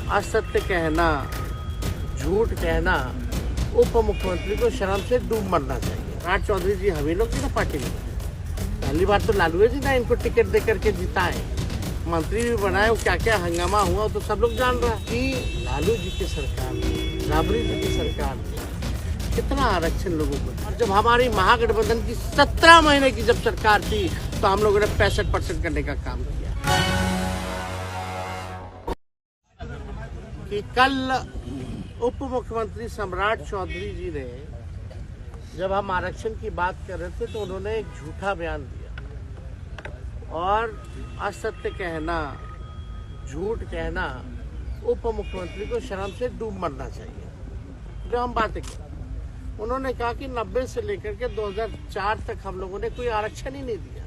असत्य कहना, झूठ कहना, उप मुख्यमंत्री को शर्म से डूब मरना चाहिए। राज चौधरी जी हम ही लोग की ना पार्टी में, पहली बार तो लालू जी ना इनको टिकट दे करके जिताए, मंत्री भी बनाए। वो क्या क्या हंगामा हुआ तो सब लोग जान रहा है कि लालू जी की सरकार में, राबड़ी जी की सरकार में कितना आरक्षण लोगों को। और जब हमारी महागठबंधन की 17 महीने की जब सरकार थी तो हम लोगों ने 65% करने का काम किया। कि कल उप मुख्यमंत्री सम्राट चौधरी जी ने जब हम आरक्षण की बात कर रहे थे तो उन्होंने एक झूठा बयान दिया और असत्य कहना, झूठ कहना, उप मुख्यमंत्री को शर्म से डूब मरना चाहिए। जो हम बातें की, उन्होंने कहा कि 90 से लेकर के 2004 तक हम लोगों ने कोई आरक्षण ही नहीं दिया।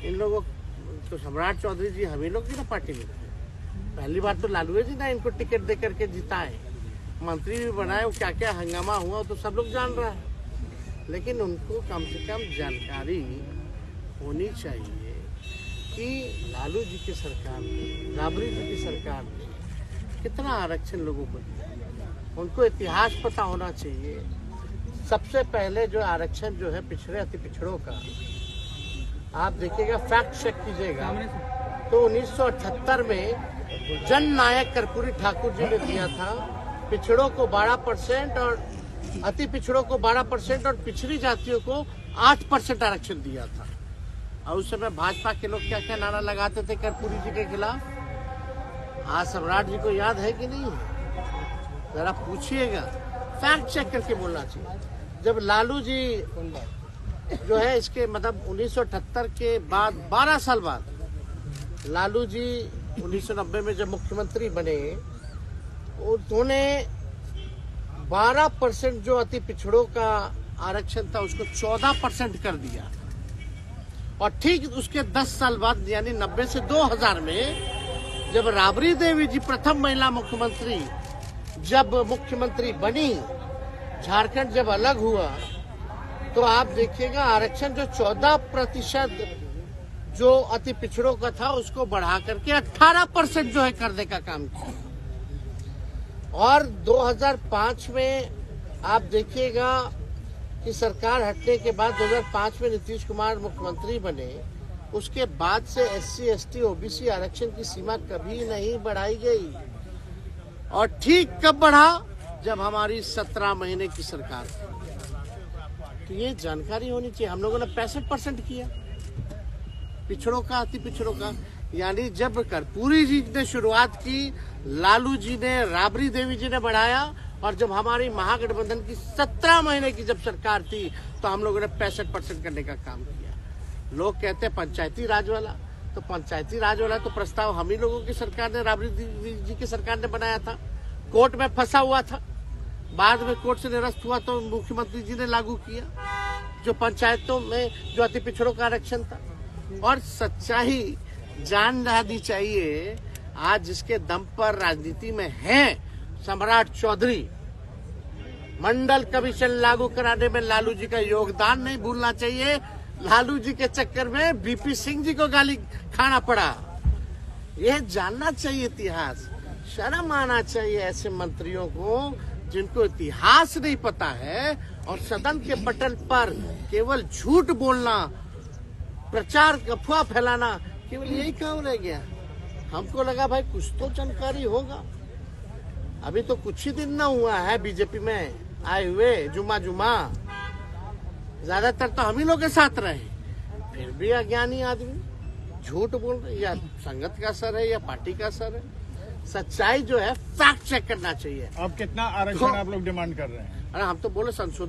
इन लोगों तो सम्राट चौधरी जी हम ही लोग की ना पार्टी में, पहली बार तो लालू जी ना इनको टिकट दे करके जिताए, मंत्री भी बनाए। वो क्या क्या हंगामा हुआ तो सब लोग जान रहा है। लेकिन उनको कम से कम जानकारी होनी चाहिए कि लालू जी की सरकार में, राबड़ी जी की सरकार में कितना आरक्षण लोगों को दिया। उनको इतिहास पता होना चाहिए। सबसे पहले जो आरक्षण जो है पिछड़े अति पिछड़ों का, आप देखिएगा, फैक्ट चेक कीजिएगा, तो 1978 में जन नायक कर्पूरी ठाकुर जी ने दिया था। पिछड़ों को 12% और अति पिछड़ों को 12% और पिछड़ी जातियों को 8% आरक्षण दिया था। और उस समय भाजपा के लोग क्या क्या नारा लगाते थे कर्पूरी जी के खिलाफ। आज सम्राट जी को याद है कि नहीं? जरा पूछिएगा, फैक्ट चेक करके बोलना चाहिए। जब लालू जी जो है इसके मतलब 1978 के बाद 12 साल बाद लालू जी 1990 में जब मुख्यमंत्री बने, उन्होंने 12% जो अति पिछड़ों का आरक्षण था उसको 14% कर दिया। और ठीक उसके 10 साल बाद यानी 90 से 2000 में जब राबड़ी देवी जी प्रथम महिला मुख्यमंत्री जब मुख्यमंत्री बनी, झारखंड जब अलग हुआ, तो आप देखिएगा आरक्षण जो 14% जो अति पिछड़ों का था उसको बढ़ा करके 18% जो है करने का काम किया। और 2005 में आप देखिएगा कि सरकार हटने के बाद 2005 में नीतीश कुमार मुख्यमंत्री बने, उसके बाद से SC, ST, OBC आरक्षण की सीमा कभी नहीं बढ़ाई गई। और ठीक कब बढ़ा? जब हमारी 17 महीने की सरकार थी। तो ये जानकारी होनी चाहिए। हम लोगों ने 65% किया पिछड़ों का, अति पिछड़ों का। यानी जब कर्पूरी जी ने शुरुआत की, लालू जी ने, राबड़ी देवी जी ने बढ़ाया। और जब हमारी महागठबंधन की 17 महीने की जब सरकार थी तो हम लोगों ने 65% करने का काम किया। लोग कहते हैं पंचायती राज वाला, तो पंचायती राज वाला तो प्रस्ताव हम ही लोगों की सरकार ने, राबड़ी जी की सरकार ने बनाया था। कोर्ट में फंसा हुआ था, बाद में कोर्ट से निरस्त हुआ तो मुख्यमंत्री जी ने लागू किया, जो पंचायतों में जो अति पिछड़ों का आरक्षण था। और सच्चाई जान जानी चाहिए। आज जिसके दम पर राजनीति में है सम्राट चौधरी, मंडल कमीशन लागू कराने में लालू जी का योगदान नहीं भूलना चाहिए। लालू जी के चक्कर में BP सिंह जी को गाली खाना पड़ा। यह जानना चाहिए इतिहास। शर्म आना चाहिए ऐसे मंत्रियों को जिनको इतिहास नहीं पता है और सदन के पटल पर केवल झूठ बोलना, प्रचार अफवाह फैलाना, केवल यही काम रह गया। हमको लगा भाई कुछ तो जानकारी होगा। अभी तो कुछ ही दिन ना हुआ है बीजेपी में आए हुए, जुमा ज्यादातर तो हम ही लोग के साथ रहे, फिर भी अज्ञानी आदमी झूठ बोल रहे। या संगत का असर है या पार्टी का असर है। सच्चाई जो है फैक्ट चेक करना चाहिए। अब कितना आरक्षण आप लोग डिमांड कर रहे हैं? अरे हम तो बोले संशोधन